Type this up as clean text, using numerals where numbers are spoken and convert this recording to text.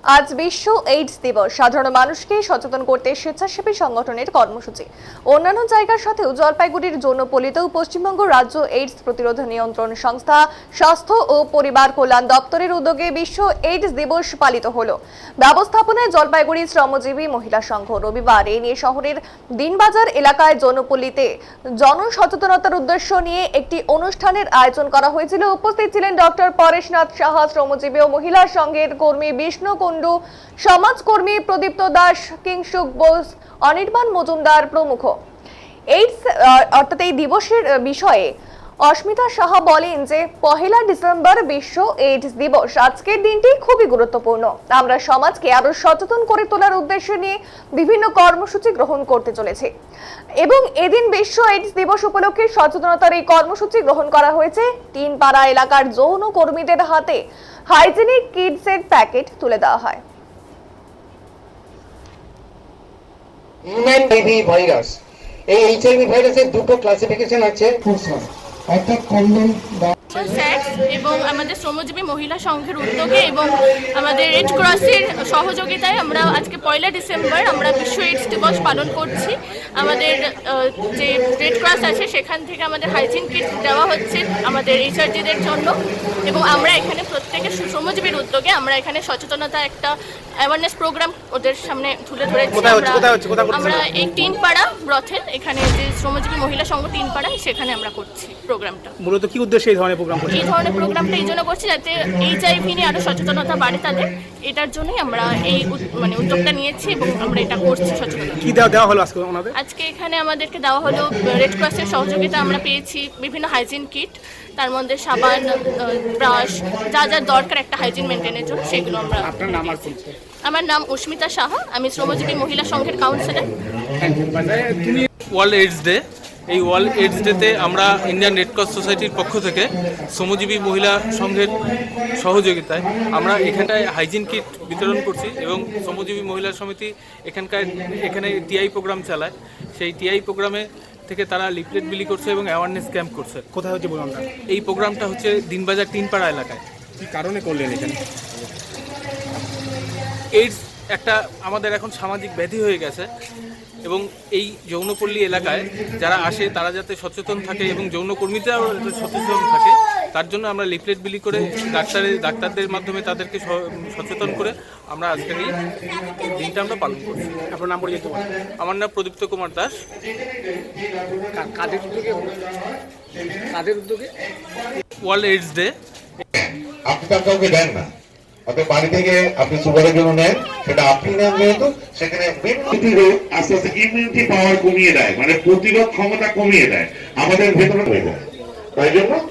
আজ বিশ্ব এইডস দিবস। সাধারণ মানুষকে সচেতন করতে স্বেচ্ছাসেবী সংগঠনের কর্মসূচি। অন্যান্য জায়গার সাথেও জলপাইগুড়ির যৌনপল্লীতেও পশ্চিমবঙ্গ রাজ্য এইডস প্রতিরোধ নিয়ন্ত্রণ সংস্থা স্বাস্থ্য ও পরিবার কল্যাণ দপ্তরের উদ্যোগে বিশ্ব এইডস দিবস পালিত হলো। ব্যবস্থাপনায় জলপাইগুড়ি শ্রমজীবী মহিলা সংঘ রবিবার এ নিয়ে শহরের দিনবাজার এলাকায় যৌনপল্লীতে জনসচেতনতার উদ্দেশ্য নিয়ে একটি অনুষ্ঠানের আয়োজন করা হয়েছিল। উপস্থিত ছিলেন ডক্টর পরেশনাথ সাহা, শ্রমজীবী ও মহিলা সংঘের কর্মী বিষ্ণু কুণ্ডু, সমাজকর্মী প্রদীপ্ত দাস, কিংসুক বোস, অনির্বাণ মজুমদার প্রমুখ। এইডস অর্থাৎ এই দিবসের বিষয়ে অস্মিতা সাহা বলেন যে 1 ডিসেম্বর বিশ্ব এইডস দিবস। আজকের দিনটি খুবই গুরুত্বপূর্ণ। আমরা সমাজকে আরো সচেতন করে তোলার উদ্দেশ্য নিয়ে বিভিন্ন কর্মসূচি গ্রহণ করতে চলেছি এবং এদিন বিশ্ব এইডস দিবস উপলক্ষে সচেতনতার এই কর্মসূচি গ্রহণ করা হয়েছে। তিনপাড়া এলাকার যৌন কর্মীদের হাতে হাইজেনিক কিটসের প্যাকেট তুলে দেওয়া হয়। হিউম্যান ভাইরাস, এই এইচআইভি ভাইরাসের দুটো ক্লাসিফিকেশন আছে, অর্থাৎ কন্ডম এবং আমাদের শ্রমজীবী মহিলা সংঘের উদ্যোগে এবং আমাদের রেড ক্রসের সহযোগিতায় আমরা আজকে 1 ডিসেম্বর আমরা বিশ্ব এইডস দিবস পালন করছি। আমাদের যে রেড ক্রস আছে সেখান থেকে আমাদের হাইজিন কিট দেওয়া হচ্ছে আমাদের এইচআরজিদের জন্য এবং আমরা এখানে প্রত্যেকে শ্রমজীবীর উদ্যোগে আমরা এখানে সচেতনতা একটা অ্যাওয়ারনেস প্রোগ্রাম ওদের সামনে তুলে ধরেছি। আমরা এই তিনপাড়া ব্রথেল, এখানে যে শ্রমজীবী মহিলা সংঘ তিনপাড়া, সেখানে আমরা করছি প্রোগ্রামটা। মূলত কি উদ্দেশ্যে এই ধরনের প্রোগ্রাম করছি? এই ধরনের প্রোগ্রামটা এই জন্য করছি যাতে এইচআইভি নিয়ে আরো সচেতনতা বাড়ে তাদের। এটার জন্যই আমরা এই উদ্যোগটা নিয়েছি এবং আমরা এটা করছি সচেতনতা। কি দেওয়া হলো আজকে ওনাদের? আজকে এখানে আমাদেরকে দেওয়া হলো রেড ক্রসের সহযোগিতা আমরা পেয়েছি বিভিন্ন হাইজিন কিট, তার মধ্যে সাবান, ব্রাশ, যা যা দরকার একটা হাইজিন মেনটেনের জন্য সেগুলো আমরা। আপনার নাম আর পরিচয়? আমার নাম অস্মিতা সাহা, আমি শ্রমজীবী মহিলা সংঘের কাউন্সিলর। ওয়ার্ল্ড এইডস ডে, এই ওয়ার্ল্ড এইডস ডেতে আমরা ইন্ডিয়ান রেড ক্রস সোসাইটির পক্ষ থেকে শ্রমজীবী মহিলা সংঘের সহযোগিতায় আমরা এখানটায় হাইজিন কিট বিতরণ করছি এবং শ্রমজীবী মহিলা সমিতি এখানে টিআই প্রোগ্রাম চালায়। সেই টিআই প্রোগ্রামে থেকে তারা লিফলেট বিলি করছে এবং অ্যাওয়ারনেস ক্যাম্প করছে। কোথায় হচ্ছে প্রোগ্রামটা? এই প্রোগ্রামটা হচ্ছে দিনবাজার তিনপাড়া এলাকায়। কি কারণে করলেন এখানে? এইডস একটা আমাদের এখন সামাজিক ব্যাধি হয়ে গেছে এবং এই যৌনপল্লী এলাকায় যারা আসে তারা যাতে সচেতন থাকে এবং যৌনকর্মীরাও সচেতন থাকে, তার জন্য আমরা লিফলেট বিলি করে ডাক্তারদের মাধ্যমে তাদেরকে সচেতন করে আমরা আজকের এই দিনটা আমরা পালন করছি। আপনার নাম পরিচয়? আমার নাম প্রদীপ্ত কুমার দাস। কাদের উদ্যোগে? World AIDS day. আপনি তার কাউকে দেন না, আপনি বাড়ি থেকে আপনি সুগারের জন্য নেন, সেটা আপনি নেন যেহেতু সেখানে আস্তে আস্তে ইমিউনিটি পাওয়ার কমিয়ে দেয়, মানে প্রতিরোধ ক্ষমতা কমিয়ে দেয়, আমাদের ভেতরে হয়ে যায়। তাই জন্য